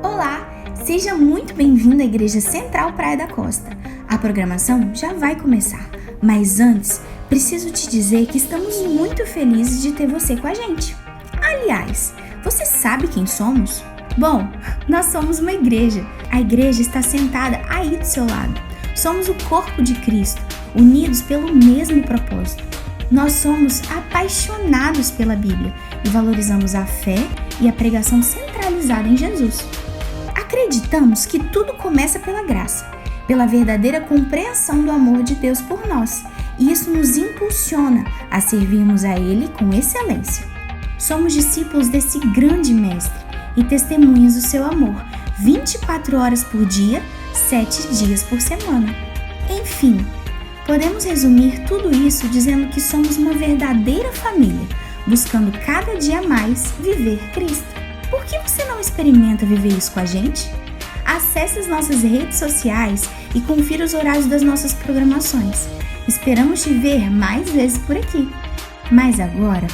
Olá, seja muito bem-vindo à Igreja Central Praia da Costa. A programação já vai começar, mas antes, preciso te dizer que estamos muito felizes de ter você com a gente. Aliás, você sabe quem somos? Bom, nós somos uma igreja. A igreja está sentada aí do seu lado. Somos o corpo de Cristo, unidos pelo mesmo propósito. Nós somos apaixonados pela Bíblia e valorizamos a fé e a pregação centralizada em Jesus. Acreditamos que tudo começa pela graça, pela verdadeira compreensão do amor de Deus por nós, e isso nos impulsiona a servirmos a Ele com excelência. Somos discípulos desse grande mestre e testemunhas do seu amor, 24 horas por dia, 7 dias por semana. Enfim, podemos resumir tudo isso dizendo que somos uma verdadeira família, buscando cada dia mais viver Cristo. Por que você não experimenta viver isso com a gente? Acesse as nossas redes sociais e confira os horários das nossas programações. Esperamos te ver mais vezes por aqui. Mas agora,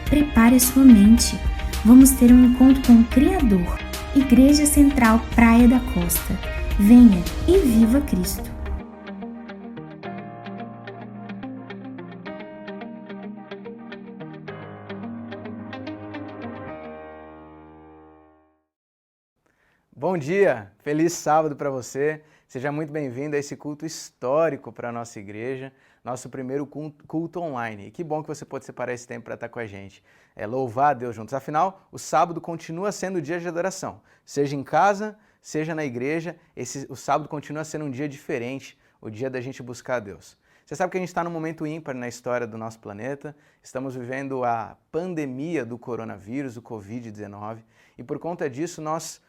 prepare a sua mente. Vamos ter um encontro com o Criador. Igreja Central Praia da Costa. Venha e viva Cristo. Bom dia, feliz sábado para você. Seja muito bem-vindo a esse culto histórico para a nossa igreja, nosso primeiro culto online. E que bom que você pode separar esse tempo para estar com a gente. Louvar a Deus juntos. Afinal, o sábado continua sendo o dia de adoração. Seja em casa, seja na igreja, o sábado continua sendo um dia diferente, o dia da gente buscar a Deus. Você sabe que a gente está num momento ímpar na história do nosso planeta. Estamos vivendo a pandemia do coronavírus, o Covid-19. E por conta disso, nós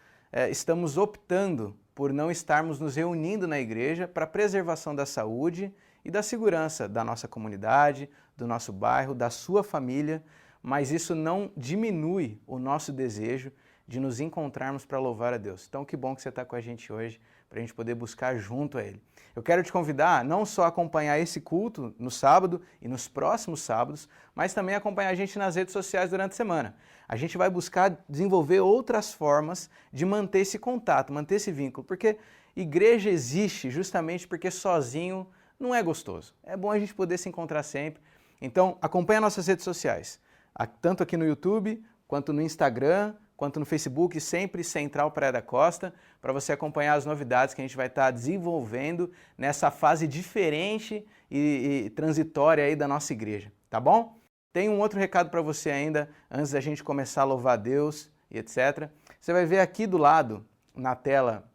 estamos optando por não estarmos nos reunindo na igreja para a preservação da saúde e da segurança da nossa comunidade, do nosso bairro, da sua família, mas isso não diminui o nosso desejo de nos encontrarmos para louvar a Deus. Então, que bom que você está com a gente hoje, para a gente poder buscar junto a Ele. Eu quero te convidar não só a acompanhar esse culto no sábado e nos próximos sábados, mas também acompanhar a gente nas redes sociais durante a semana. A gente vai buscar desenvolver outras formas de manter esse contato, manter esse vínculo, porque igreja existe justamente porque sozinho não é gostoso. É bom a gente poder se encontrar sempre. Então, acompanha nossas redes sociais, tanto aqui no YouTube, quanto no Instagram, quanto no Facebook, sempre Central Praia da Costa, para você acompanhar as novidades que a gente vai estar desenvolvendo nessa fase diferente e transitória aí da nossa igreja, tá bom? Tem um outro recado para você ainda, antes da gente começar a louvar a Deus e etc. Você vai ver aqui do lado, na tela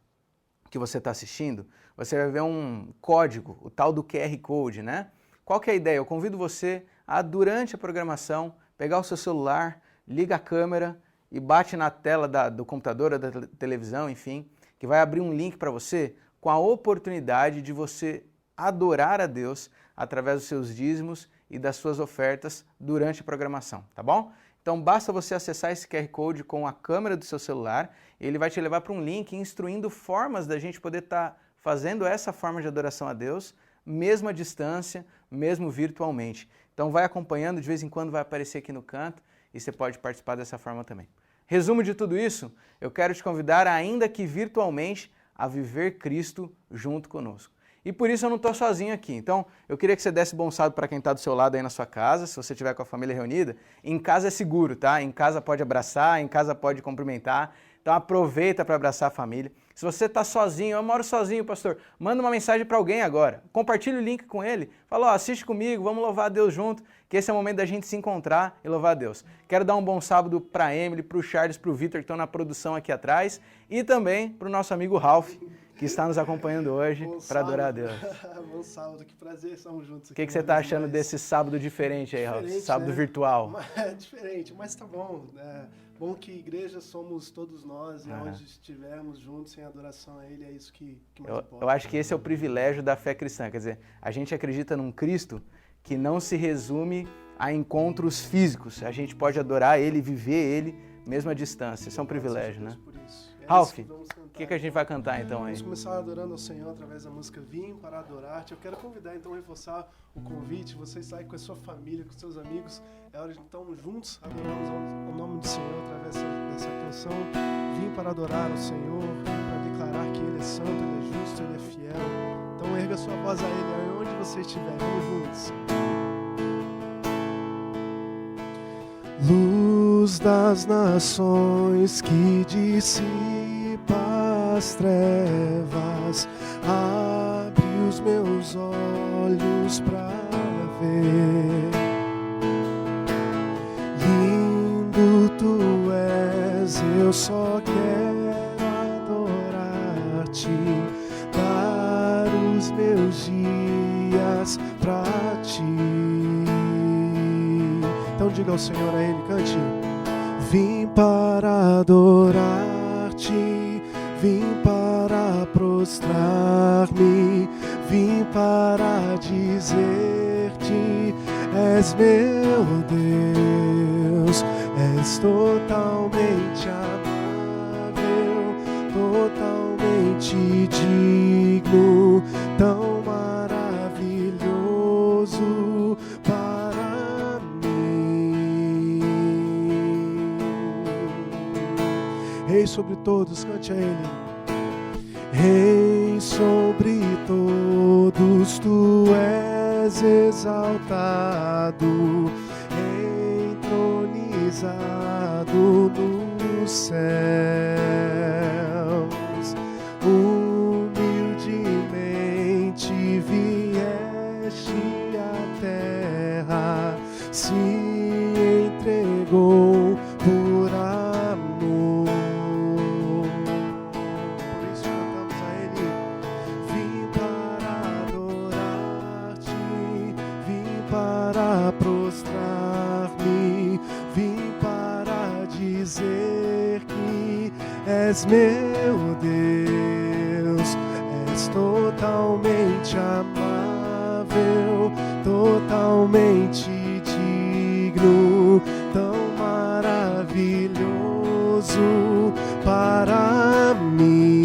que você está assistindo, você vai ver um código, o tal do QR Code, né? Qual que é a ideia? Eu convido você a, durante a programação, pegar o seu celular, liga a câmera e bate na tela do computador ou da televisão, enfim, que vai abrir um link para você com a oportunidade de você adorar a Deus através dos seus dízimos e das suas ofertas durante a programação, tá bom? Então basta você acessar esse QR Code com a câmera do seu celular, e ele vai te levar para um link instruindo formas da gente poder estar fazendo essa forma de adoração a Deus, mesmo à distância, mesmo virtualmente. Então vai acompanhando, de vez em quando vai aparecer aqui no canto, e você pode participar dessa forma também. Resumo de tudo isso, eu quero te convidar, ainda que virtualmente, a viver Cristo junto conosco. E por isso eu não estou sozinho aqui. Então, eu queria que você desse bom sábado para quem está do seu lado aí na sua casa, se você estiver com a família reunida. Em casa é seguro, tá? Em casa pode abraçar, em casa pode cumprimentar. Então aproveita para abraçar a família. Se você está sozinho, eu moro sozinho, pastor, manda uma mensagem para alguém agora. Compartilha o link com ele. Fala, assiste comigo, vamos louvar a Deus junto, que esse é o momento da gente se encontrar e louvar a Deus. Quero dar um bom sábado para a Emily, para o Charles, para o Vitor, que estão na produção aqui atrás, e também para o nosso amigo Ralph, que está nos acompanhando hoje para adorar a Deus. Bom sábado, que prazer, estamos juntos aqui. O que você está achando desse sábado diferente aí, Ralph? Sábado, né? Virtual. É diferente, mas tá bom. Bom que igreja somos todos nós, e onde estivermos juntos em adoração a Ele, é isso que mais importa. Eu acho que esse é o privilégio da fé cristã, quer dizer, a gente acredita num Cristo que não se resume a encontros físicos, a gente pode adorar Ele, viver Ele, mesmo à distância, isso é um privilégio, né? Ralph, o que a gente vai cantar então aí? Vamos começar adorando ao Senhor através da música Vim para Adorar-te. Eu quero convidar então a reforçar o convite, você sai com a sua família, com seus amigos, é hora de então juntos adorarmos ao nome do Senhor através dessa canção Vim para adorar o Senhor, para declarar que Ele é santo, Ele é justo, Ele é fiel. Então erga sua voz a Ele, onde você estiver, vamos juntos. Luz das nações que dissipa as trevas, abre os meus olhos para ver. Lindo tu és, eu só quero adorar-te, dar os meus dias pra ti. Então diga ao Senhor, a Ele, cante. Vim para adorar-te, vim para prostrar-me, vim para dizer-te, és meu Deus, és totalmente amável, totalmente digno, tão maravilhoso para mim. Rei sobre todos, cante a Ele. Rei sobre todos, tu és exaltado, entronizado nos céus. Humildemente vieste à terra, se entregou por amor. Por isso cantamos a Ele. Vim para adorar-te, vim para prostrar-me, vim para dizer que és meu Deus, és totalmente amável, totalmente digno, tão maravilhoso para mim.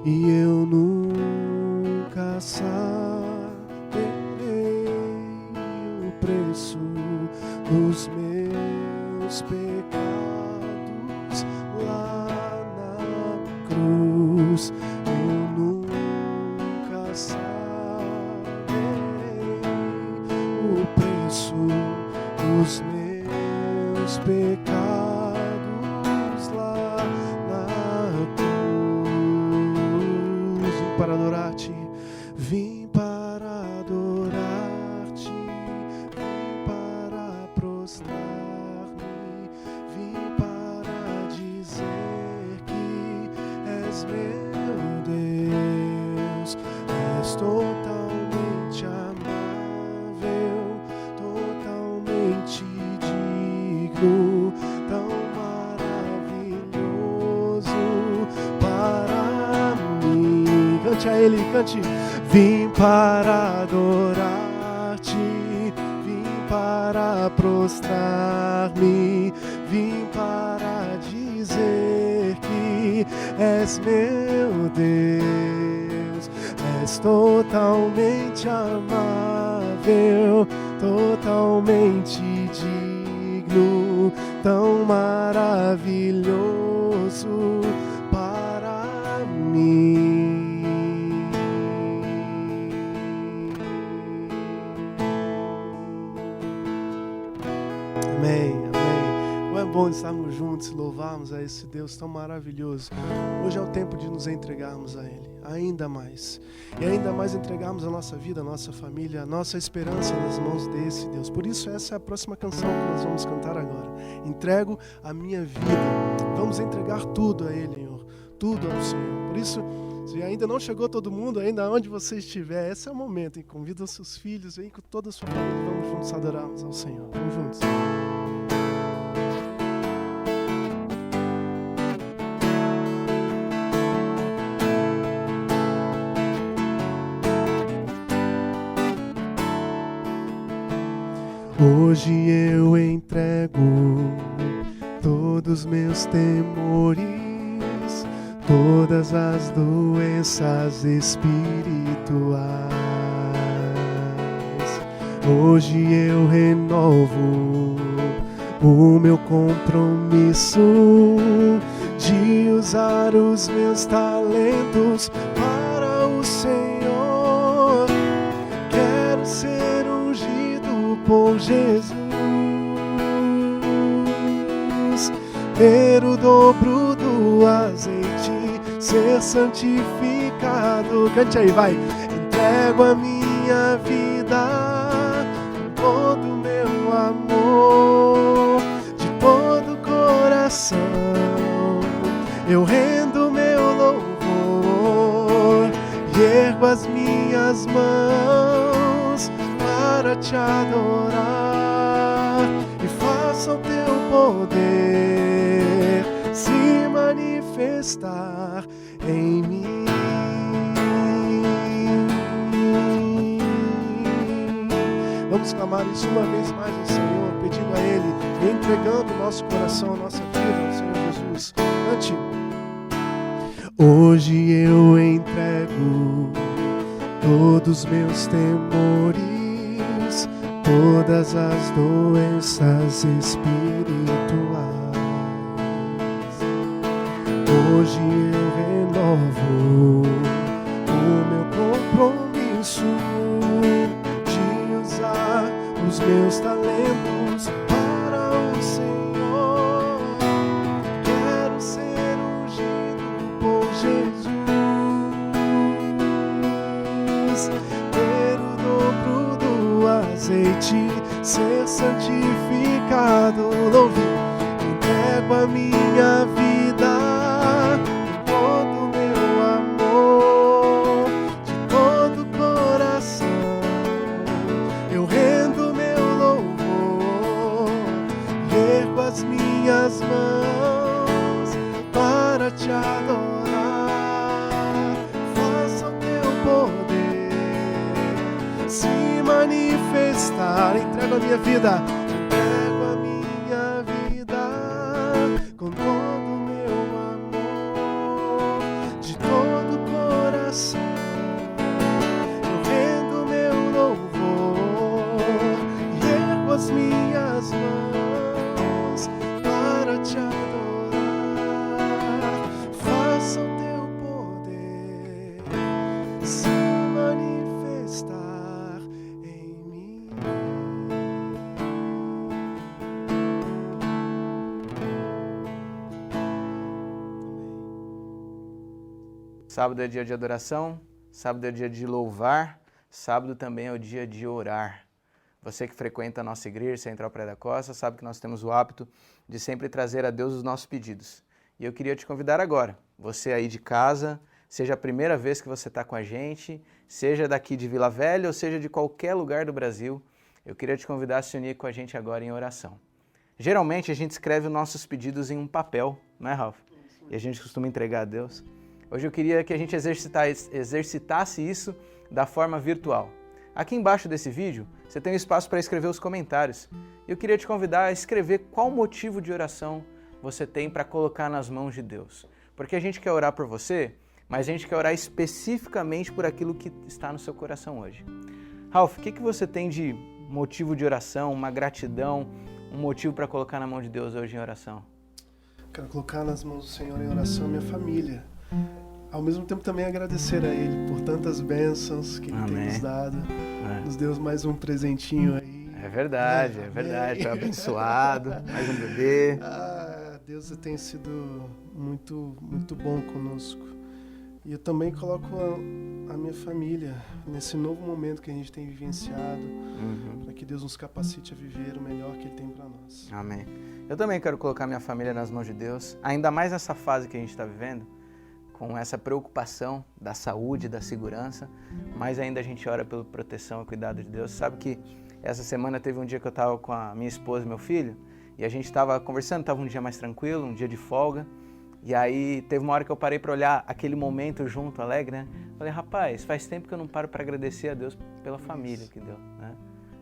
E eu nunca saberei o preço dos meus pecados lá na cruz. Eu nunca saberei o preço dos meus pecados lá na cruz. Vim para adorar-te, vim para adorar-te, vim para prostrar-me, vim para dizer que és meu Deus, és totalmente amável, totalmente digno, tão maravilhoso para mim. Cante a Ele, cante. Vim para adorar-te, vim para prostrar-me, vim para dizer que és meu Deus, és totalmente amável, totalmente digno, tão maravilhoso para mim. Amém, amém. Não é bom estarmos juntos e louvarmos a esse Deus tão maravilhoso. Hoje é o tempo de nos entregarmos a Ele, ainda mais. E ainda mais entregarmos a nossa vida, a nossa família, a nossa esperança nas mãos desse Deus. Por isso essa é a próxima canção que nós vamos cantar agora. Entrego a minha vida. Vamos entregar tudo a Ele, Senhor. Tudo ao Senhor. Por isso, se ainda não chegou todo mundo, ainda onde você estiver, esse é o momento. Convida os seus filhos, vem com toda a sua família, vamos juntos adorarmos ao Senhor. Vamos juntos. Hoje eu entrego todos meus temores, todas as doenças espirituais. Hoje eu renovo o meu compromisso de usar os meus talentos para o Senhor. Quero ser ungido por Jesus, ter o dobro do azeite, ser santificado. Cante aí, vai. Entrego a minha vida, todo o meu amor, de todo o coração. Eu rendo meu louvor e ergo as minhas mãos para te adorar, e faça o teu poder se manifestar em mim. Vamos clamar isso uma vez mais ao Senhor, pedindo a Ele, entregando o nosso coração, a nossa vida ao Senhor Jesus. Cante. Hoje eu entrego todos meus temores, todas as doenças espirituais. Hoje eu renovo o meu compromisso de usar os meus talentos para o Senhor. Quero ser ungido por Jesus, ter o dobro do azeite, ser santificado. Louve, entrego a minha vida, todo o meu amor, de todo o coração. Eu rendo meu louvor e ergo as minhas mãos para te adorar. Faça o teu poder se manifestar. Entrego a minha vida, entrego a minha vida com todo o meu amor, de todo o coração. Eu rendo meu louvor e ergo as minhas mãos para te adorar. Faça o teu poder se manifestar em mim. Sábado é dia de adoração, sábado é dia de louvar, sábado também é o dia de orar. Você que frequenta a nossa igreja, Central Praia da Costa, sabe que nós temos o hábito de sempre trazer a Deus os nossos pedidos. E eu queria te convidar agora, você aí de casa, seja a primeira vez que você está com a gente, seja daqui de Vila Velha ou seja de qualquer lugar do Brasil, eu queria te convidar a se unir com a gente agora em oração. Geralmente a gente escreve os nossos pedidos em um papel, não é, Ralf? E a gente costuma entregar a Deus. Hoje eu queria que a gente exercitasse isso da forma virtual. Aqui embaixo desse vídeo, você tem um espaço para escrever os comentários. E eu queria te convidar a escrever qual motivo de oração você tem para colocar nas mãos de Deus. Porque a gente quer orar por você, mas a gente quer orar especificamente por aquilo que está no seu coração hoje. Ralf, o que você tem de motivo de oração, uma gratidão, um motivo para colocar na mão de Deus hoje em oração? Quero colocar nas mãos do Senhor em oração a minha família. Ao mesmo tempo também agradecer a Ele por tantas bênçãos que Ele tem nos dado. Nos deu mais um presentinho aí. É verdade, foi abençoado, mais um bebê. Deus tem sido muito, muito bom conosco. E eu também coloco a minha família nesse novo momento que a gente tem vivenciado, para que Deus nos capacite a viver o melhor que Ele tem para nós. Amém. Eu também quero colocar minha família nas mãos de Deus, ainda mais nessa fase que a gente está vivendo, com essa preocupação da saúde, da segurança, mas ainda a gente ora pela proteção e cuidado de Deus. Sabe que essa semana teve um dia que eu estava com a minha esposa e meu filho, e a gente estava conversando, estava um dia mais tranquilo, um dia de folga, e aí teve uma hora que eu parei para olhar aquele momento junto, alegre, né? Falei, rapaz, faz tempo que eu não paro para agradecer a Deus pela família que deu, né?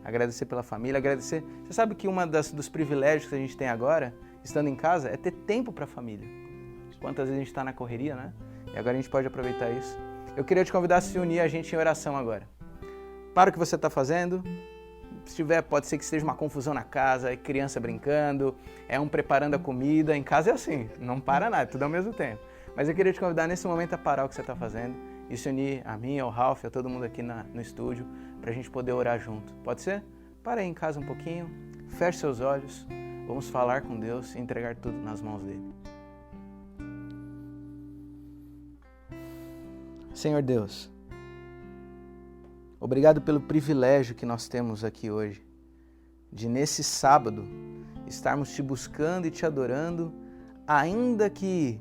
Agradecer pela família, agradecer. Você sabe que uma dos privilégios que a gente tem agora, estando em casa, é ter tempo para a família. Quantas vezes a gente está na correria, né? E agora a gente pode aproveitar isso. Eu queria te convidar a se unir a gente em oração agora. Para o que você está fazendo, Se tiver, pode ser que esteja uma confusão na casa, é criança brincando, é um preparando a comida. Em casa é assim, não para nada, tudo ao mesmo tempo. Mas eu queria te convidar nesse momento a parar o que você está fazendo e se unir a mim, ao Ralph, a todo mundo aqui no estúdio, para a gente poder orar junto. Pode ser? Para aí em casa um pouquinho, feche seus olhos, vamos falar com Deus e entregar tudo nas mãos dele. Senhor Deus, obrigado pelo privilégio que nós temos aqui hoje, de nesse sábado estarmos te buscando e te adorando, ainda que,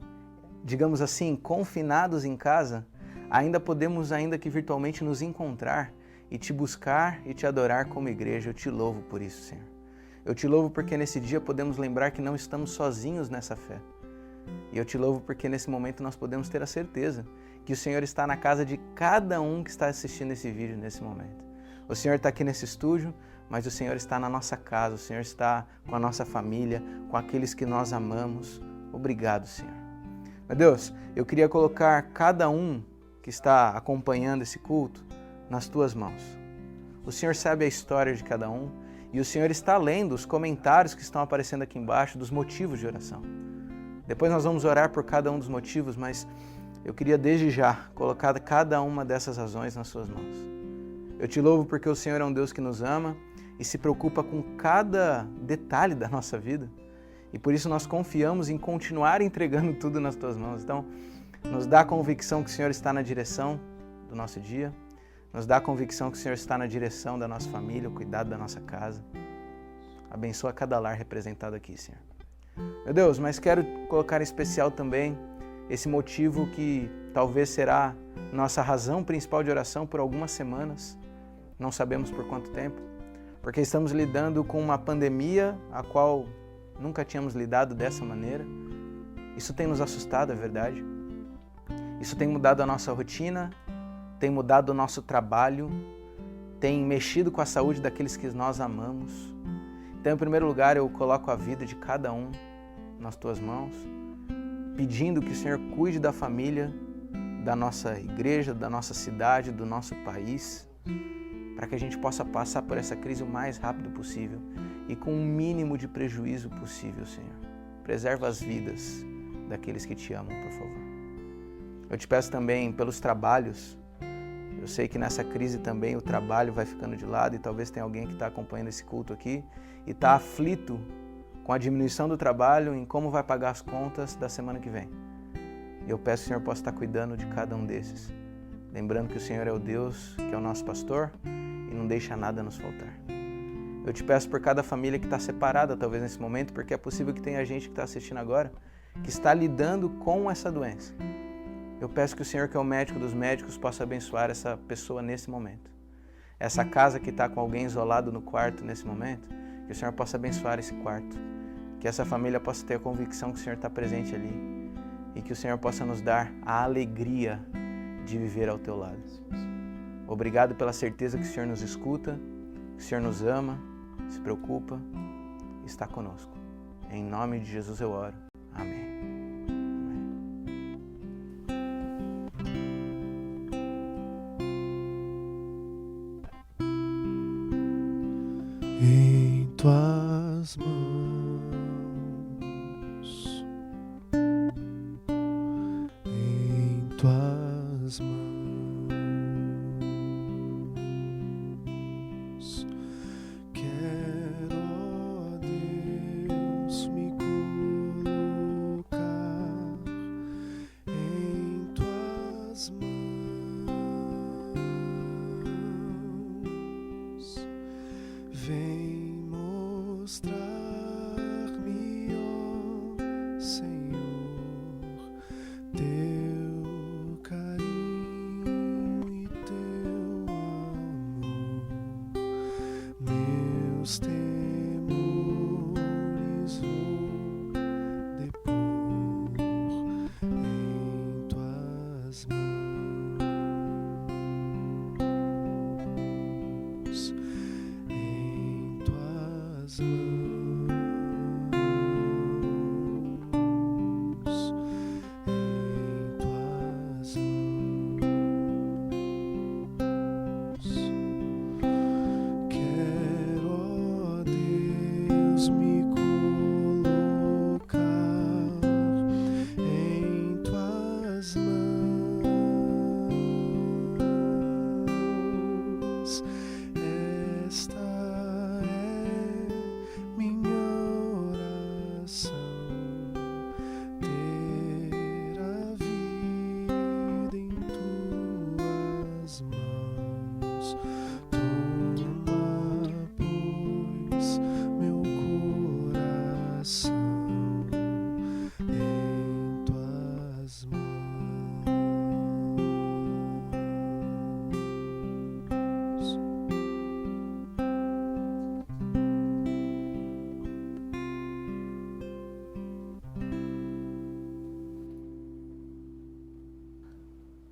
digamos assim, confinados em casa, ainda podemos, ainda que virtualmente, nos encontrar e te buscar e te adorar como igreja. Eu te louvo por isso, Senhor. Eu te louvo porque nesse dia podemos lembrar que não estamos sozinhos nessa fé. E eu te louvo porque nesse momento nós podemos ter a certeza que o Senhor está na casa de cada um que está assistindo esse vídeo nesse momento. O Senhor está aqui nesse estúdio, mas o Senhor está na nossa casa, o Senhor está com a nossa família, com aqueles que nós amamos. Obrigado, Senhor. Meu Deus, eu queria colocar cada um que está acompanhando esse culto nas tuas mãos. O Senhor sabe a história de cada um e o Senhor está lendo os comentários que estão aparecendo aqui embaixo dos motivos de oração. Depois nós vamos orar por cada um dos motivos, mas eu queria desde já colocar cada uma dessas razões nas suas mãos. Eu te louvo porque o Senhor é um Deus que nos ama e se preocupa com cada detalhe da nossa vida. E por isso nós confiamos em continuar entregando tudo nas tuas mãos. Então, nos dá a convicção que o Senhor está na direção do nosso dia. Nos dá a convicção que o Senhor está na direção da nossa família, o cuidado da nossa casa. Abençoa cada lar representado aqui, Senhor. Meu Deus, mas quero colocar em especial também esse motivo que talvez será nossa razão principal de oração por algumas semanas. Não sabemos por quanto tempo. Porque estamos lidando com uma pandemia a qual nunca tínhamos lidado dessa maneira. Isso tem nos assustado, é verdade. Isso tem mudado a nossa rotina, tem mudado o nosso trabalho, tem mexido com a saúde daqueles que nós amamos. Então, em primeiro lugar, eu coloco a vida de cada um nas tuas mãos, pedindo que o Senhor cuide da família, da nossa igreja, da nossa cidade, do nosso país, para que a gente possa passar por essa crise o mais rápido possível e com o mínimo de prejuízo possível, Senhor. Preserva as vidas daqueles que te amam, por favor. Eu te peço também pelos trabalhos. Eu sei que nessa crise também o trabalho vai ficando de lado e talvez tenha alguém que está acompanhando esse culto aqui e está aflito com a diminuição do trabalho em como vai pagar as contas da semana que vem. Eu peço que o Senhor possa estar cuidando de cada um desses. Lembrando que o Senhor é o Deus que é o nosso pastor e não deixa nada nos faltar. Eu te peço por cada família que está separada talvez nesse momento, porque é possível que tenha gente que está assistindo agora que está lidando com essa doença. Eu peço que o Senhor, que é o médico dos médicos, possa abençoar essa pessoa nesse momento. Essa casa que está com alguém isolado no quarto nesse momento, que o Senhor possa abençoar esse quarto. Que essa família possa ter a convicção que o Senhor está presente ali e que o Senhor possa nos dar a alegria de viver ao teu lado. Obrigado pela certeza que o Senhor nos escuta, que o Senhor nos ama, se preocupa e está conosco. Em nome de Jesus eu oro. Amém. Em tuas mãos, em tuas mãos, quero, ó Deus, me colocar em tuas mãos. Vem mostrar-me, ó Senhor, teu carinho e teu amor. Meus temores vou depor em tuas mãos. Em tuas mãos, em tuas mãos, quero,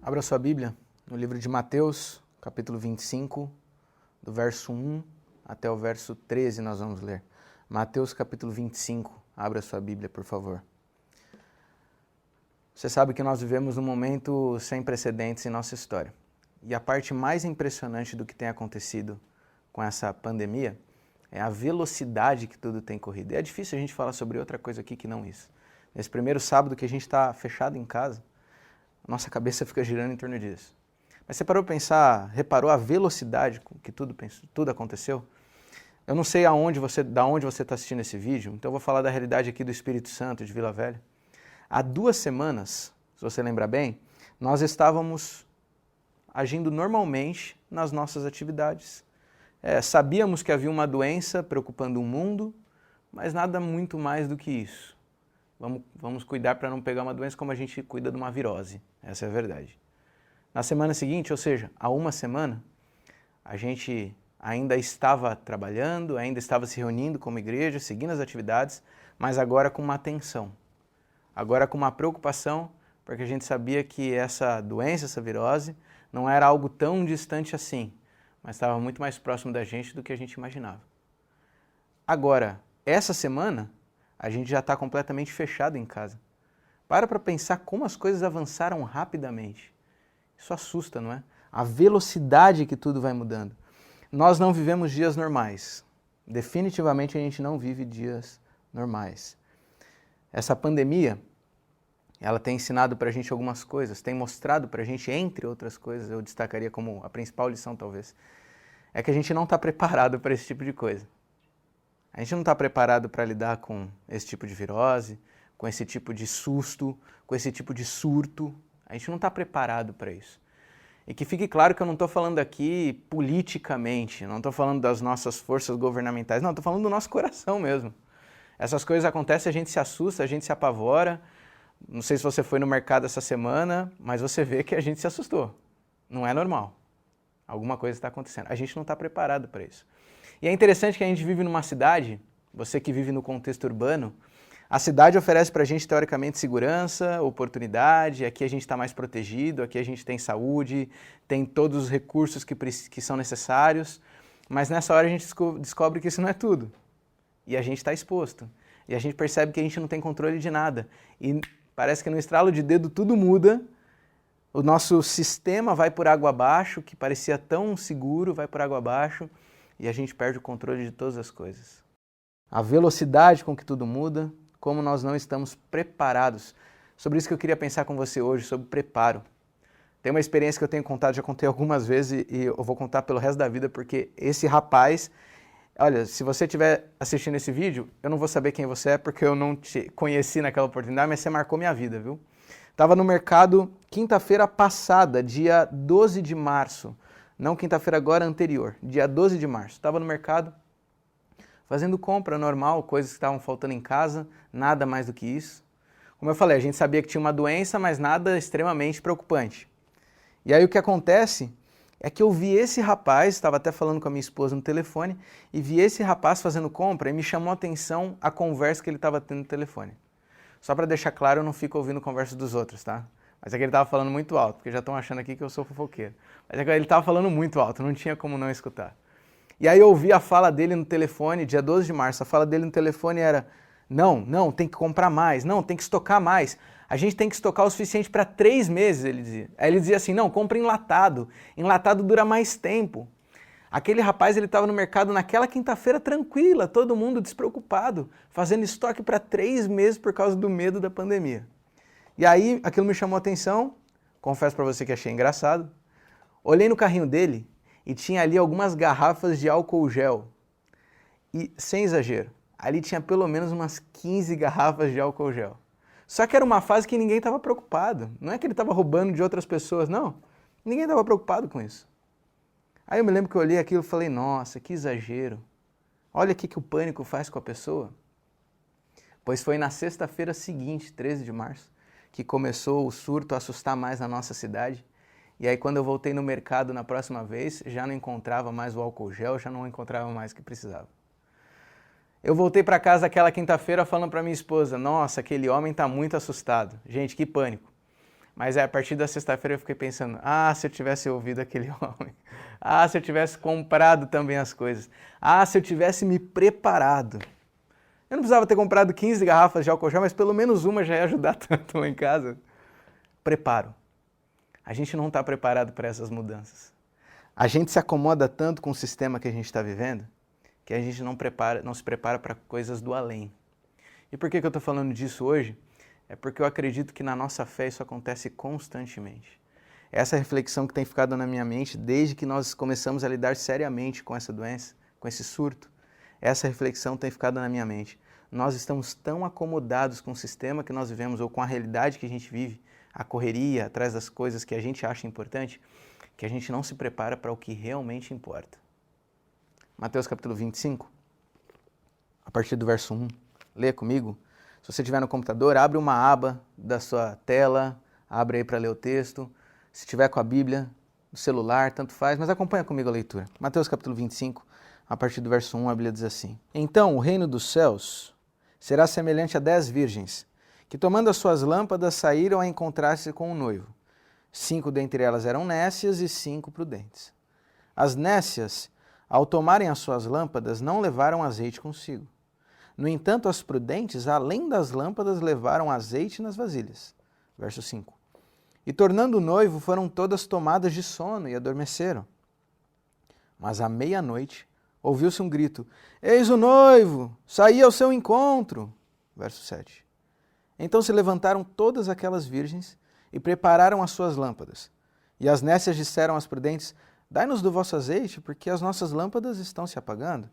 Abra sua Bíblia no livro de Mateus, capítulo 25, do verso 1 até o verso 13 nós vamos ler. Mateus, capítulo 25, abra sua Bíblia, por favor. Você sabe que nós vivemos um momento sem precedentes em nossa história. E a parte mais impressionante do que tem acontecido com essa pandemia é a velocidade que tudo tem corrido. E é difícil a gente falar sobre outra coisa aqui que não isso. Nesse primeiro sábado que a gente está fechado em casa, nossa cabeça fica girando em torno disso. Mas você parou para pensar, reparou a velocidade com que tudo aconteceu? Eu não sei da onde você está assistindo esse vídeo, então eu vou falar da realidade aqui do Espírito Santo de Vila Velha. Há 2 semanas, se você lembra bem, nós estávamos agindo normalmente nas nossas atividades. Sabíamos que havia uma doença preocupando o mundo, mas nada muito mais do que isso. Vamos cuidar para não pegar uma doença como a gente cuida de uma virose, essa é a verdade. Na semana seguinte, ou seja, há 1 semana, a gente ainda estava trabalhando, ainda estava se reunindo como igreja, seguindo as atividades, mas agora com uma atenção, agora com uma preocupação, porque a gente sabia que essa doença, essa virose, não era algo tão distante assim, mas estava muito mais próximo da gente do que a gente imaginava. Agora, essa semana, a gente já está completamente fechado em casa. Para pensar como as coisas avançaram rapidamente. Isso assusta, não é? A velocidade que tudo vai mudando. Nós não vivemos dias normais. Definitivamente a gente não vive dias normais. Essa pandemia, ela tem ensinado para a gente algumas coisas, tem mostrado para a gente, entre outras coisas, eu destacaria como a principal lição talvez, é que a gente não está preparado para esse tipo de coisa. A gente não está preparado para lidar com esse tipo de virose, com esse tipo de susto, com esse tipo de surto. A gente não está preparado para isso. E que fique claro que eu não estou falando aqui politicamente, não estou falando das nossas forças governamentais, não, estou falando do nosso coração mesmo. Essas coisas acontecem, a gente se assusta, a gente se apavora. Não sei se você foi no mercado essa semana, mas você vê que a gente se assustou. Não é normal. Alguma coisa está acontecendo. A gente não está preparado para isso. E é interessante que a gente vive numa cidade, você que vive no contexto urbano, a cidade oferece para a gente, teoricamente, segurança, oportunidade, aqui a gente está mais protegido, aqui a gente tem saúde, tem todos os recursos que são necessários, mas nessa hora a gente descobre que isso não é tudo. E a gente está exposto. E a gente percebe que a gente não tem controle de nada. E parece que no estralo de dedo tudo muda, o nosso sistema vai por água abaixo, que parecia tão seguro, vai por água abaixo, e a gente perde o controle de todas as coisas. A velocidade com que tudo muda, como nós não estamos preparados. Sobre isso que eu queria pensar com você hoje, sobre preparo. Tem uma experiência que eu tenho contado, já contei algumas vezes e eu vou contar pelo resto da vida, porque esse rapaz, olha, se você estiver assistindo esse vídeo, eu não vou saber quem você é, porque eu não te conheci naquela oportunidade, mas você marcou minha vida, viu? Estava no mercado quinta-feira passada, dia 12 de março. Não quinta-feira agora, anterior, dia 12 de março. Estava no mercado, fazendo compra normal, coisas que estavam faltando em casa, nada mais do que isso. Como eu falei, a gente sabia que tinha uma doença, mas nada extremamente preocupante. E aí o que acontece é que eu vi esse rapaz, estava até falando com a minha esposa no telefone, e vi esse rapaz fazendo compra e me chamou a atenção a conversa que ele estava tendo no telefone. Só para deixar claro, eu não fico ouvindo conversa dos outros, tá? Mas é que ele estava falando muito alto, porque já estão achando aqui que eu sou fofoqueiro. Mas é que ele estava falando muito alto, não tinha como não escutar. E aí eu ouvi a fala dele no telefone, dia 12 de março, a fala dele no telefone era: não, tem que comprar mais, não, tem que estocar mais. A gente tem que estocar o suficiente para 3 meses, ele dizia. Aí ele dizia assim: não, compra enlatado. Enlatado dura mais tempo. Aquele rapaz, ele estava no mercado naquela quinta-feira tranquila, todo mundo despreocupado, fazendo estoque para 3 meses por causa do medo da pandemia. E aí aquilo me chamou a atenção, confesso para você que achei engraçado. Olhei no carrinho dele e tinha ali algumas garrafas de álcool gel. E, sem exagero, ali tinha pelo menos umas 15 garrafas de álcool gel. Só que era uma fase que ninguém estava preocupado. Não é que ele estava roubando de outras pessoas, não. Ninguém estava preocupado com isso. Aí eu me lembro que eu olhei aquilo e falei: nossa, que exagero. Olha o que o pânico faz com a pessoa. Pois foi na sexta-feira seguinte, 13 de março, que começou o surto a assustar mais na nossa cidade. E aí quando eu voltei no mercado na próxima vez, já não encontrava mais o álcool gel, já não encontrava mais o que precisava. Eu voltei para casa aquela quinta-feira falando para minha esposa: nossa, aquele homem está muito assustado. Gente, que pânico. Mas a partir da sexta-feira eu fiquei pensando, se eu tivesse ouvido aquele homem. Se eu tivesse comprado também as coisas. Se eu tivesse me preparado. Eu não precisava ter comprado 15 garrafas de álcool gel, mas pelo menos uma já ia ajudar tanto lá em casa. Preparo. A gente não está preparado para essas mudanças. A gente se acomoda tanto com o sistema que a gente está vivendo, que a gente não se prepara para coisas do além. E por que eu estou falando disso hoje? É porque eu acredito que na nossa fé isso acontece constantemente. Essa reflexão que tem ficado na minha mente desde que nós começamos a lidar seriamente com essa doença, com esse surto, essa reflexão tem ficado na minha mente. Nós estamos tão acomodados com o sistema que nós vivemos ou com a realidade que a gente vive, a correria atrás das coisas que a gente acha importante, que a gente não se prepara para o que realmente importa. Mateus capítulo 25, a partir do verso 1, lê comigo. Se você estiver no computador, abre uma aba da sua tela, abre aí para ler o texto. Se estiver com a Bíblia, do celular, tanto faz, mas acompanha comigo a leitura. Mateus capítulo 25, a partir do verso 1, a Bíblia diz assim: Então o reino dos céus será semelhante a 10 virgens, que tomando as suas lâmpadas saíram a encontrar-se com o noivo. 5 dentre elas eram nécias e 5 prudentes. As nécias, ao tomarem as suas lâmpadas, não levaram azeite consigo. No entanto, as prudentes, além das lâmpadas, levaram azeite nas vasilhas. Verso 5. E tornando o noivo, foram todas tomadas de sono e adormeceram. Mas à meia-noite, ouviu-se um grito: Eis o noivo, saí ao seu encontro. Verso 7. Então se levantaram todas aquelas virgens e prepararam as suas lâmpadas. E as nécias disseram às prudentes: Dai-nos do vosso azeite, porque as nossas lâmpadas estão se apagando.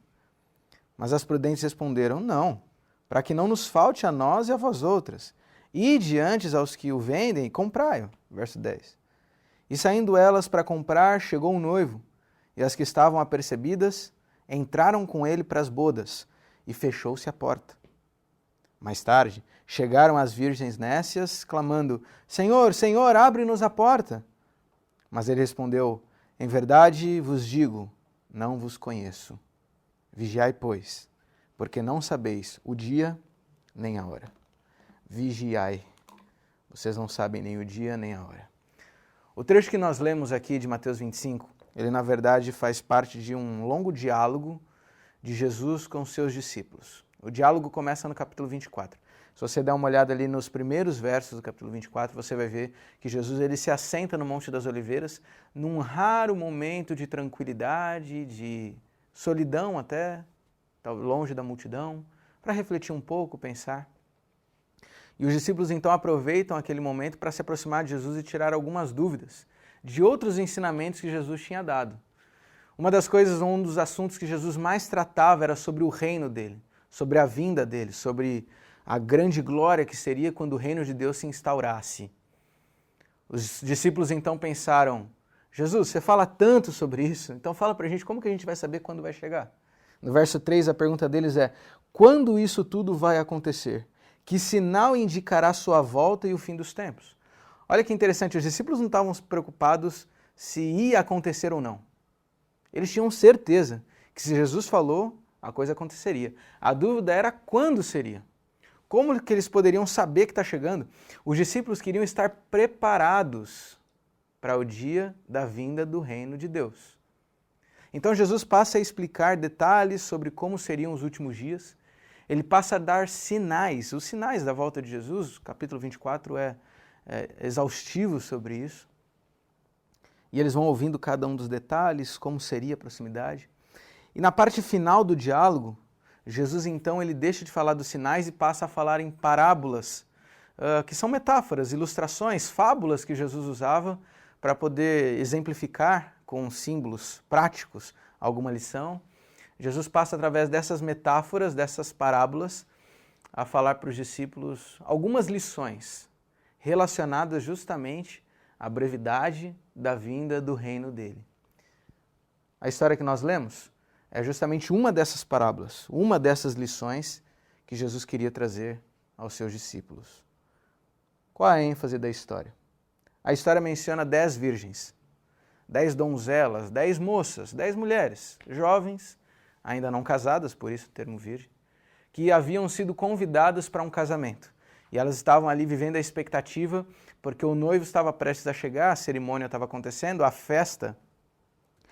Mas as prudentes responderam: Não, para que não nos falte a nós e a vós outras. Ide antes aos que o vendem e comprai-o. Verso 10. E saindo elas para comprar, chegou o noivo, e as que estavam apercebidas entraram com ele para as bodas, e fechou-se a porta. Mais tarde, chegaram as virgens nécias, clamando: Senhor, Senhor, abre-nos a porta. Mas ele respondeu: Em verdade vos digo, não vos conheço. Vigiai, pois, porque não sabeis o dia nem a hora. Vigiai. Vocês não sabem nem o dia nem a hora. O trecho que nós lemos aqui de Mateus 25, ele na verdade faz parte de um longo diálogo de Jesus com os seus discípulos. O diálogo começa no capítulo 24. Se você der uma olhada ali nos primeiros versos do capítulo 24, você vai ver que Jesus ele se assenta no Monte das Oliveiras num raro momento de tranquilidade, de solidão até, longe da multidão, para refletir um pouco, pensar. E os discípulos então aproveitam aquele momento para se aproximar de Jesus e tirar algumas dúvidas de outros ensinamentos que Jesus tinha dado. Uma das coisas, um dos assuntos que Jesus mais tratava era sobre o reino dele, sobre a vinda dele, sobre a grande glória que seria quando o reino de Deus se instaurasse. Os discípulos então pensaram: Jesus, você fala tanto sobre isso, então fala pra gente como que a gente vai saber quando vai chegar. No verso 3, a pergunta deles é: quando isso tudo vai acontecer? Que sinal indicará sua volta e o fim dos tempos? Olha que interessante, os discípulos não estavam preocupados se ia acontecer ou não. Eles tinham certeza que se Jesus falou, a coisa aconteceria. A dúvida era quando seria. Como que eles poderiam saber que está chegando? Os discípulos queriam estar preparados para o dia da vinda do reino de Deus. Então Jesus passa a explicar detalhes sobre como seriam os últimos dias. Ele passa a dar sinais, os sinais da volta de Jesus. O capítulo 24 é exaustivo sobre isso. E eles vão ouvindo cada um dos detalhes, como seria a proximidade. E na parte final do diálogo, Jesus então ele deixa de falar dos sinais e passa a falar em parábolas, que são metáforas, ilustrações, fábulas que Jesus usava para poder exemplificar com símbolos práticos alguma lição. Jesus passa através dessas metáforas, dessas parábolas, a falar para os discípulos algumas lições relacionadas justamente à brevidade da vinda do reino dele. A história que nós lemos é justamente uma dessas parábolas, uma dessas lições que Jesus queria trazer aos seus discípulos. Qual a ênfase da história? A história menciona 10 virgens, 10 donzelas, 10 moças, 10 mulheres, jovens, ainda não casadas, por isso o termo virgem, que haviam sido convidadas para um casamento. E elas estavam ali vivendo a expectativa, porque o noivo estava prestes a chegar, a cerimônia estava acontecendo, a festa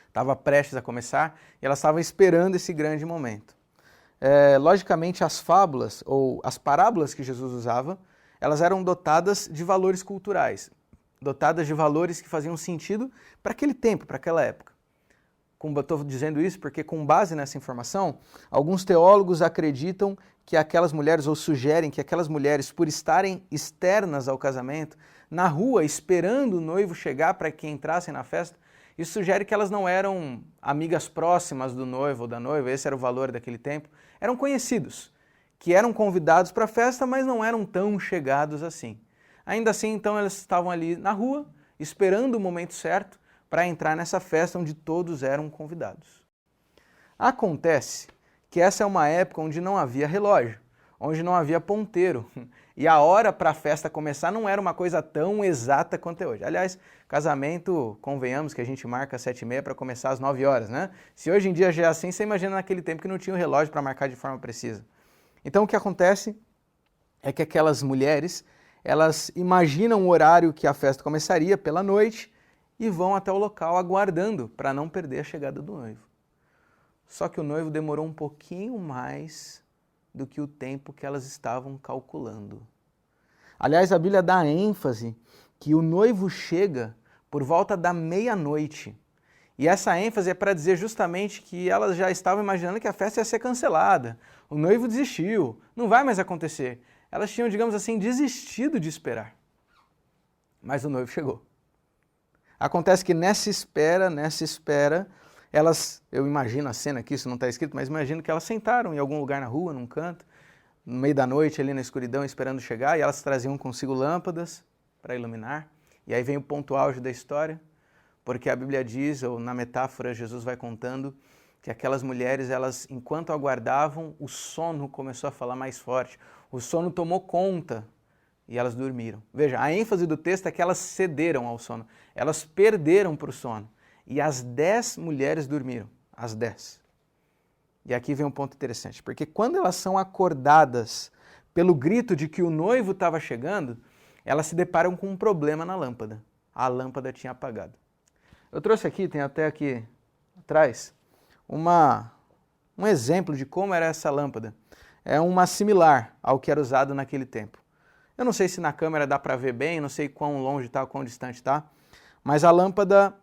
estava prestes a começar, e elas estavam esperando esse grande momento. Logicamente, as fábulas, ou as parábolas que Jesus usava, elas eram dotadas de valores culturais, dotadas de valores que faziam sentido para aquele tempo, para aquela época. Estou dizendo isso porque, com base nessa informação, alguns teólogos acreditam que aquelas mulheres, ou sugerem que aquelas mulheres, por estarem externas ao casamento, na rua, esperando o noivo chegar para que entrassem na festa, isso sugere que elas não eram amigas próximas do noivo ou da noiva, esse era o valor daquele tempo, eram conhecidos, que eram convidados para a festa, mas não eram tão chegados assim. Ainda assim, então, elas estavam ali na rua, esperando o momento certo para entrar nessa festa onde todos eram convidados. Acontece que essa é uma época onde não havia relógio, onde não havia ponteiro, e a hora para a festa começar não era uma coisa tão exata quanto é hoje. Aliás, casamento, convenhamos que a gente marca às 7h30 para começar às 9 horas, né? Se hoje em dia já é assim, você imagina naquele tempo que não tinha o relógio para marcar de forma precisa. Então o que acontece é que aquelas mulheres, elas imaginam o horário que a festa começaria pela noite e vão até o local aguardando para não perder a chegada do noivo. Só que o noivo demorou um pouquinho mais do que o tempo que elas estavam calculando. Aliás, a Bíblia dá ênfase que o noivo chega por volta da meia-noite. E essa ênfase é para dizer justamente que elas já estavam imaginando que a festa ia ser cancelada. O noivo desistiu, não vai mais acontecer. Elas tinham, digamos assim, desistido de esperar. Mas o noivo chegou. Acontece que nessa espera, elas, eu imagino a cena aqui, isso não está escrito, mas imagino que elas sentaram em algum lugar na rua, num canto, no meio da noite, ali na escuridão, esperando chegar, e elas traziam consigo lâmpadas para iluminar. E aí vem o ponto auge da história, porque a Bíblia diz, ou na metáfora Jesus vai contando, que aquelas mulheres, elas, enquanto aguardavam, o sono começou a falar mais forte, o sono tomou conta e elas dormiram. Veja, a ênfase do texto é que elas cederam ao sono, elas perderam para o sono. E as 10 mulheres dormiram, as 10. E aqui vem um ponto interessante, porque quando elas são acordadas pelo grito de que o noivo estava chegando, elas se deparam com um problema na lâmpada. A lâmpada tinha apagado. Eu trouxe aqui, tem até aqui atrás, um exemplo de como era essa lâmpada. É uma similar ao que era usado naquele tempo. Eu não sei se na câmera dá para ver bem, não sei quão longe está, quão distante está, mas a lâmpada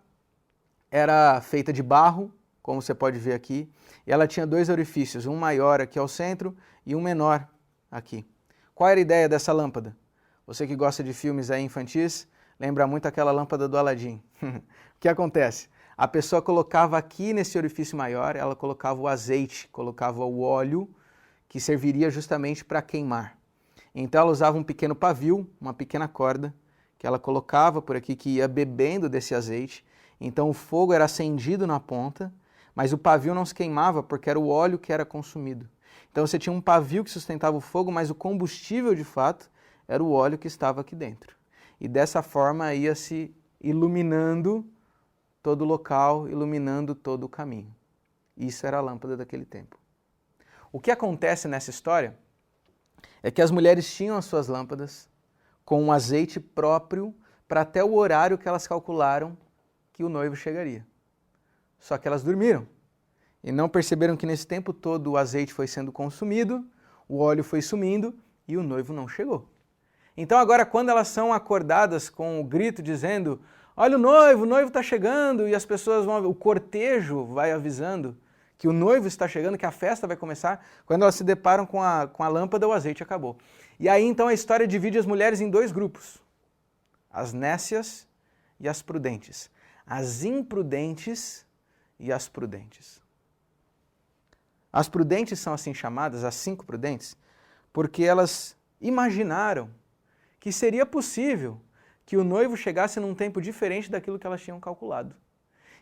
era feita de barro, como você pode ver aqui, e ela tinha 2 orifícios, um maior aqui ao centro e um menor aqui. Qual era a ideia dessa lâmpada? Você que gosta de filmes aí infantis, lembra muito aquela lâmpada do Aladim. O que acontece? A pessoa colocava aqui nesse orifício maior, ela colocava o azeite, colocava o óleo, que serviria justamente para queimar. Então ela usava um pequeno pavio, uma pequena corda, que ela colocava por aqui, que ia bebendo desse azeite. Então o fogo era acendido na ponta, mas o pavio não se queimava porque era o óleo que era consumido. Então você tinha um pavio que sustentava o fogo, mas o combustível de fato era o óleo que estava aqui dentro. E dessa forma ia se iluminando todo o local, iluminando todo o caminho. Isso era a lâmpada daquele tempo. O que acontece nessa história é que as mulheres tinham as suas lâmpadas com um azeite próprio para até o horário que elas calcularam que o noivo chegaria. Só que elas dormiram e não perceberam que nesse tempo todo o azeite foi sendo consumido, o óleo foi sumindo e o noivo não chegou. Então agora quando elas são acordadas com o grito dizendo: olha o noivo está chegando, e as pessoas vão, o cortejo vai avisando que o noivo está chegando, que a festa vai começar, quando elas se deparam com a lâmpada, o azeite acabou. E aí então a história divide as mulheres em 2 grupos, as nécias e as prudentes, as imprudentes e as prudentes. As prudentes são assim chamadas, as 5 prudentes, porque elas imaginaram que seria possível que o noivo chegasse num tempo diferente daquilo que elas tinham calculado.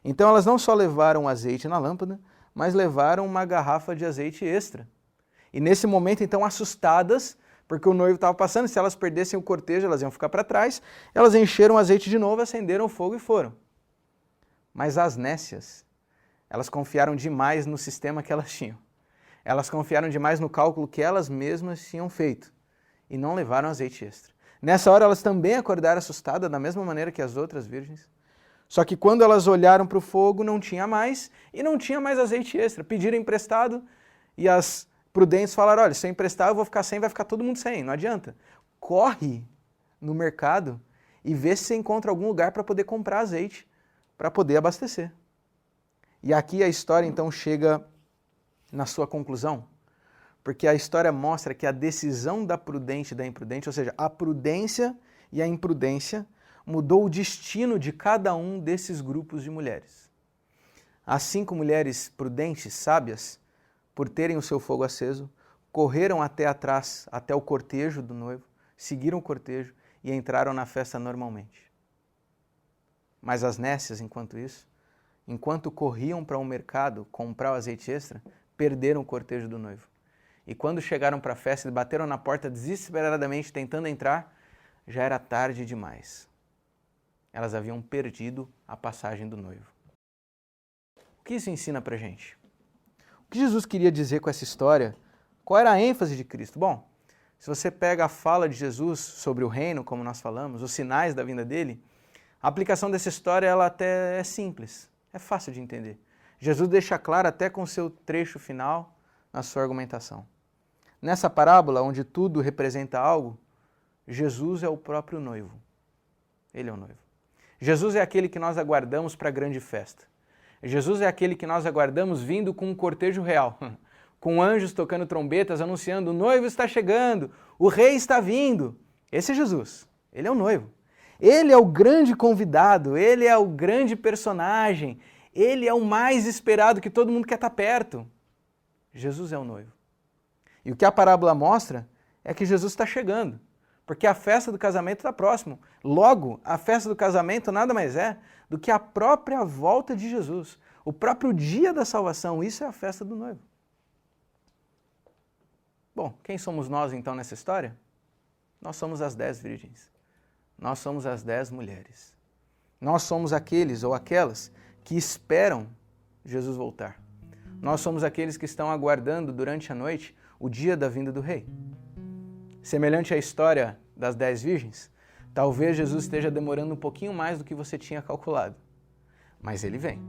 Então elas não só levaram azeite na lâmpada, mas levaram uma garrafa de azeite extra. E nesse momento, então, assustadas, porque o noivo estava passando, se elas perdessem o cortejo, elas iam ficar para trás, elas encheram o azeite de novo, acenderam o fogo e foram. Mas as nécias, elas confiaram demais no sistema que elas tinham. Elas confiaram demais no cálculo que elas mesmas tinham feito. e não levaram azeite extra. Nessa hora elas também acordaram assustadas, da mesma maneira que as outras virgens. Só que quando elas olharam para o fogo, não tinha mais, e não tinha mais azeite extra. Pediram emprestado, e as prudentes falaram, olha, se eu emprestar eu vou ficar sem, vai ficar todo mundo sem, não adianta. Corre no mercado e vê se você encontra algum lugar para poder comprar azeite, para poder abastecer. E aqui a história então chega na sua conclusão, porque a história mostra que a decisão da prudente e da imprudente, ou seja, a prudência e a imprudência, mudou o destino de cada um desses grupos de mulheres. As 5 mulheres prudentes, sábias, por terem o seu fogo aceso, correram até atrás, até o cortejo do noivo, seguiram o cortejo e entraram na festa normalmente. Mas as nécias, enquanto isso, enquanto corriam para o mercado comprar o azeite extra, perderam o cortejo do noivo. E quando chegaram para a festa e bateram na porta desesperadamente tentando entrar, já era tarde demais. Elas haviam perdido a passagem do noivo. O que isso ensina para a gente? O que Jesus queria dizer com essa história? Qual era a ênfase de Cristo? Bom, se você pega a fala de Jesus sobre o reino, como nós falamos, os sinais da vinda dele, a aplicação dessa história ela até é simples, é fácil de entender. Jesus deixa claro até com o seu trecho final na sua argumentação. Nessa parábola, onde tudo representa algo, Jesus é o próprio noivo. Ele é o noivo. Jesus é aquele que nós aguardamos para a grande festa. Jesus é aquele que nós aguardamos vindo com um cortejo real, com anjos tocando trombetas, anunciando, o noivo está chegando, o rei está vindo. Esse é Jesus, ele é o noivo. Ele é o grande convidado, ele é o grande personagem, ele é o mais esperado que todo mundo quer estar perto. Jesus é o noivo. E o que a parábola mostra é que Jesus está chegando, porque a festa do casamento está próximo. Logo, a festa do casamento nada mais é do que a própria volta de Jesus, o próprio dia da salvação. Isso é a festa do noivo. Bom, quem somos nós então nessa história? Nós somos as 10 virgens. Nós somos as 10 mulheres. Nós somos aqueles ou aquelas que esperam Jesus voltar. Nós somos aqueles que estão aguardando durante a noite o dia da vinda do rei. Semelhante à história das 10 virgens, talvez Jesus esteja demorando um pouquinho mais do que você tinha calculado. Mas ele vem.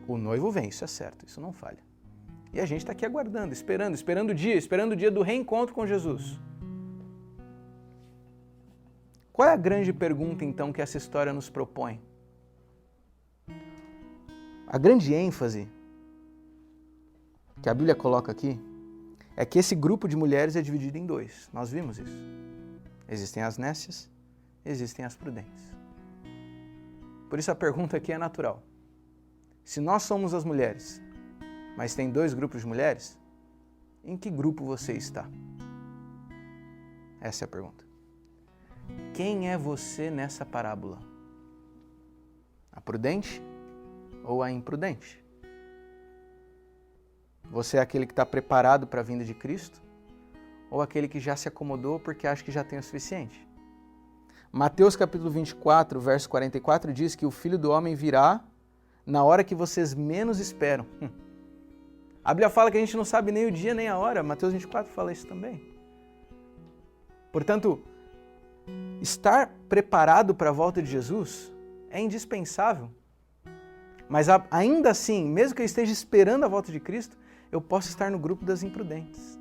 O noivo vem, isso é certo, isso não falha. E a gente está aqui aguardando, esperando o dia do reencontro com Jesus. Qual é a grande pergunta, então, que essa história nos propõe? A grande ênfase que a Bíblia coloca aqui é que esse grupo de mulheres é dividido em 2. Nós vimos isso. Existem as nécias, existem as prudentes. Por isso a pergunta aqui é natural. Se nós somos as mulheres, mas tem 2 grupos de mulheres, em que grupo você está? Essa é a pergunta. Quem é você nessa parábola? A prudente ou a imprudente? Você é aquele que está preparado para a vinda de Cristo? Ou aquele que já se acomodou porque acha que já tem o suficiente? Mateus capítulo 24, verso 44 diz que o Filho do Homem virá na hora que vocês menos esperam. A Bíblia fala que a gente não sabe nem o dia nem a hora. Mateus 24 fala isso também. Portanto, estar preparado para a volta de Jesus é indispensável. Mas ainda assim, mesmo que eu esteja esperando a volta de Cristo, eu posso estar no grupo das imprudentes.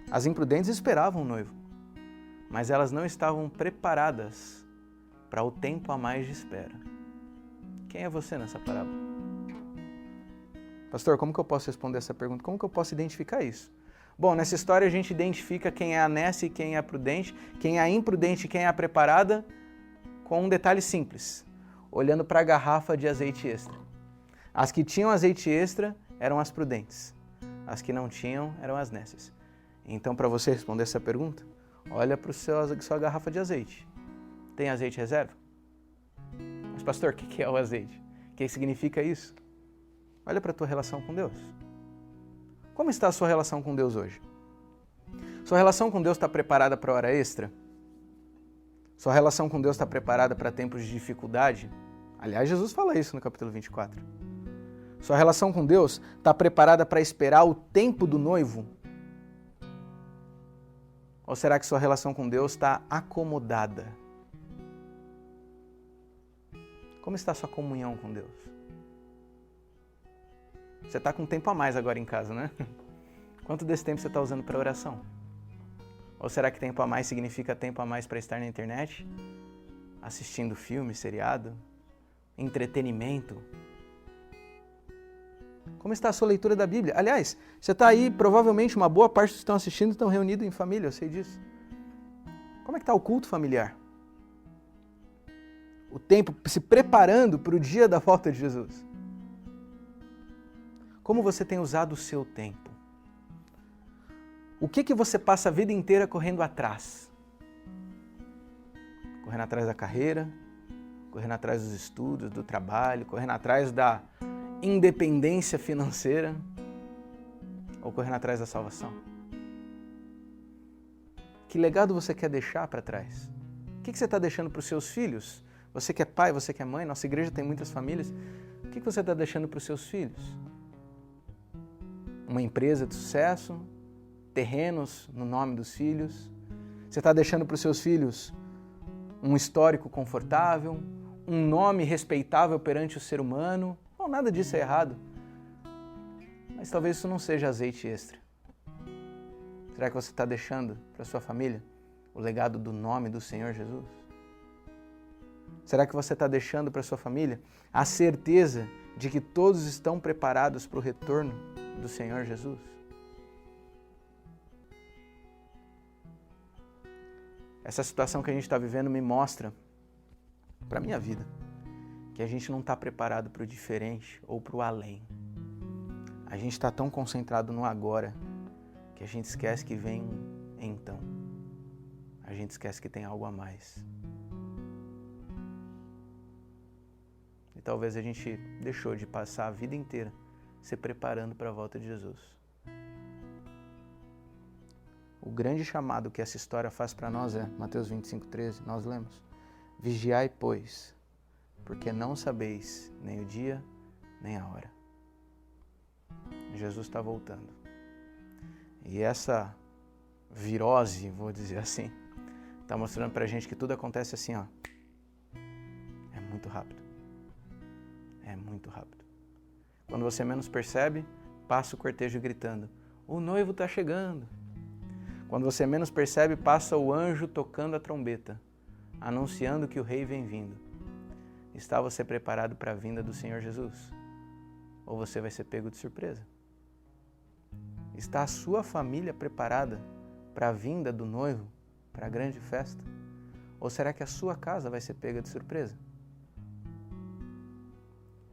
As imprudentes esperavam o noivo, mas elas não estavam preparadas para o tempo a mais de espera. Quem é você nessa parábola? Pastor, como que eu posso responder essa pergunta? Como que eu posso identificar isso? Bom, nessa história a gente identifica quem é a nécia e quem é a prudente, quem é a imprudente e quem é a preparada, com um detalhe simples, olhando para a garrafa de azeite extra. As que tinham azeite extra eram as prudentes, as que não tinham eram as nécias. Então, para você responder essa pergunta, olha para a sua garrafa de azeite. Tem azeite reserva? Mas pastor, o que é o azeite? O que significa isso? Olha para a tua relação com Deus. Como está a sua relação com Deus hoje? Sua relação com Deus está preparada para a hora extra? Sua relação com Deus está preparada para tempos de dificuldade? Aliás, Jesus fala isso no capítulo 24. Sua relação com Deus está preparada para esperar o tempo do noivo? Ou será que sua relação com Deus está acomodada? Como está a sua comunhão com Deus? Você está com tempo a mais agora em casa, né? Quanto desse tempo você está usando para oração? Ou será que tempo a mais significa tempo a mais para estar na internet? Assistindo filme, seriado? Entretenimento? Como está a sua leitura da Bíblia? Aliás, você está aí, provavelmente uma boa parte dos que estão assistindo estão reunidos em família, eu sei disso. Como é que está o culto familiar? O tempo se preparando para o dia da volta de Jesus. Como você tem usado o seu tempo? O que você passa a vida inteira correndo atrás? Correndo atrás da carreira, correndo atrás dos estudos, do trabalho, correndo atrás da independência financeira ou correndo atrás da salvação? Que legado você quer deixar para trás? O que você está deixando para os seus filhos? Você que é pai, você que é mãe, nossa igreja tem muitas famílias. O que você está deixando para os seus filhos? Uma empresa de sucesso? Terrenos no nome dos filhos? Você está deixando para os seus filhos um histórico confortável? Um nome respeitável perante o ser humano? Bom, nada disso é errado. Mas talvez isso não seja azeite extra. Será que você está deixando para sua família o legado do nome do Senhor Jesus? Será que você está deixando para sua família a certeza de que todos estão preparados para o retorno do Senhor Jesus? Essa situação que a gente está vivendo me mostra, para a minha vida, que a gente não está preparado para o diferente ou para o além. A gente está tão concentrado no agora que a gente esquece que vem um então. A gente esquece que tem algo a mais. E talvez a gente deixou de passar a vida inteira se preparando para a volta de Jesus. O grande chamado que essa história faz para nós é Mateus 25:13, nós lemos: Vigiai, pois, porque não sabeis nem o dia, nem a hora. Jesus está voltando. E essa virose, vou dizer assim, está mostrando para a gente que tudo acontece assim, ó. É muito rápido. É muito rápido. Quando você menos percebe, passa o cortejo gritando: o noivo está chegando. Quando você menos percebe, passa o anjo tocando a trombeta, anunciando que o rei vem vindo. Está você preparado para a vinda do Senhor Jesus? Ou você vai ser pego de surpresa? Está a sua família preparada para a vinda do noivo, para a grande festa? Ou será que a sua casa vai ser pega de surpresa?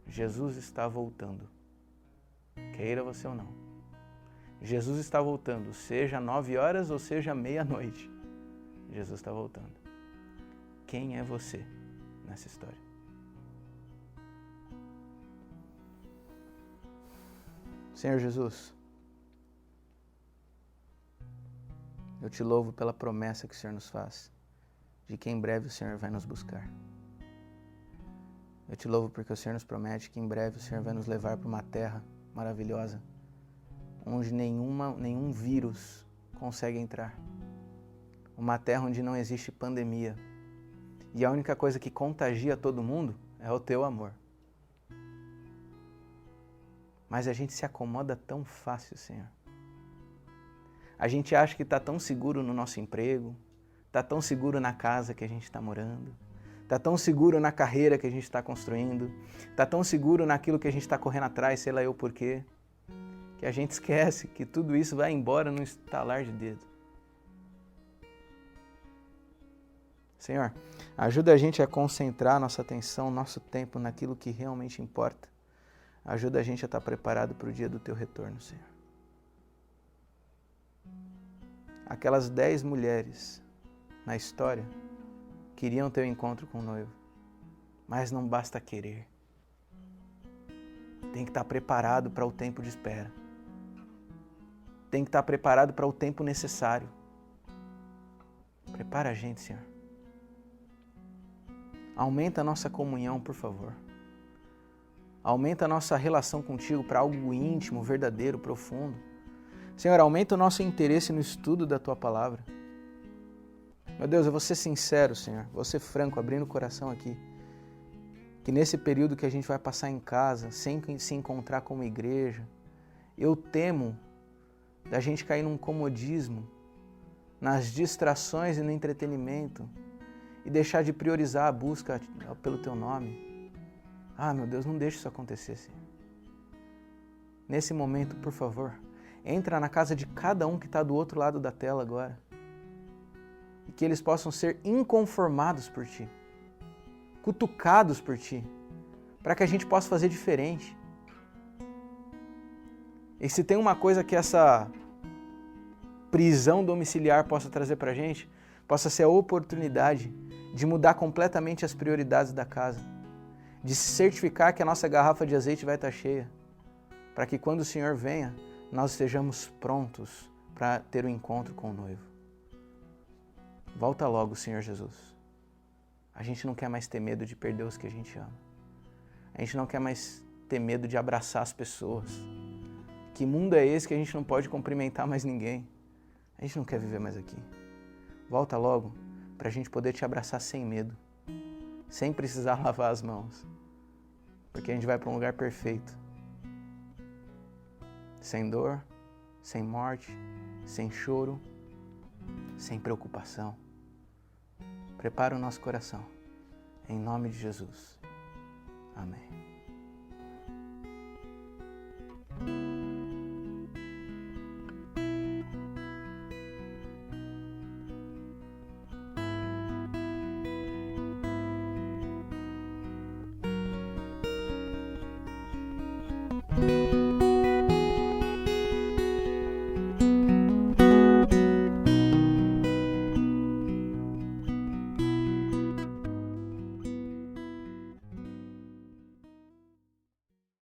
Jesus está voltando, queira você ou não. Jesus está voltando, seja 9 horas ou seja meia-noite. Jesus está voltando. Quem é você nessa história? Senhor Jesus, eu te louvo pela promessa que o Senhor nos faz, de que em breve o Senhor vai nos buscar. Eu te louvo porque o Senhor nos promete que em breve o Senhor vai nos levar para uma terra maravilhosa, onde nenhum vírus consegue entrar. Uma terra onde não existe pandemia. E a única coisa que contagia todo mundo é o teu amor. Mas a gente se acomoda tão fácil, Senhor. A gente acha que está tão seguro no nosso emprego, está tão seguro na casa que a gente está morando, está tão seguro na carreira que a gente está construindo, está tão seguro naquilo que a gente está correndo atrás, sei lá eu por quê, que a gente esquece que tudo isso vai embora num estalar de dedo. Senhor, ajuda a gente a concentrar nossa atenção, nosso tempo naquilo que realmente importa. Ajuda a gente a estar preparado para o dia do teu retorno, Senhor. Aquelas 10 mulheres na história queriam ter um encontro com o noivo, mas não basta querer. Tem que estar preparado para o tempo de espera. Tem que estar preparado para o tempo necessário. Prepara a gente, Senhor. Aumenta a nossa comunhão, por favor. Aumenta a nossa relação contigo para algo íntimo, verdadeiro, profundo. Senhor, aumenta o nosso interesse no estudo da Tua Palavra. Meu Deus, eu vou ser sincero, Senhor, vou ser franco, abrindo o coração aqui. Que nesse período que a gente vai passar em casa, sem se encontrar como igreja, eu temo da gente cair num comodismo, nas distrações e no entretenimento, e deixar de priorizar a busca pelo Teu nome. Ah, meu Deus, não deixe isso acontecer, Senhor. Nesse momento, por favor, entra na casa de cada um que está do outro lado da tela agora. E que eles possam ser inconformados por Ti, cutucados por Ti, para que a gente possa fazer diferente. E se tem uma coisa que essa prisão domiciliar possa trazer para a gente, possa ser a oportunidade de mudar completamente as prioridades da casa, de se certificar que a nossa garrafa de azeite vai estar cheia, para que quando o Senhor venha, nós estejamos prontos para ter o encontro com o noivo. Volta logo, Senhor Jesus. A gente não quer mais ter medo de perder os que a gente ama. A gente não quer mais ter medo de abraçar as pessoas. Que mundo é esse que a gente não pode cumprimentar mais ninguém? A gente não quer viver mais aqui. Volta logo para a gente poder te abraçar sem medo, sem precisar lavar as mãos. Porque a gente vai para um lugar perfeito. Sem dor, sem morte, sem choro, sem preocupação. Prepara o nosso coração. Em nome de Jesus. Amém.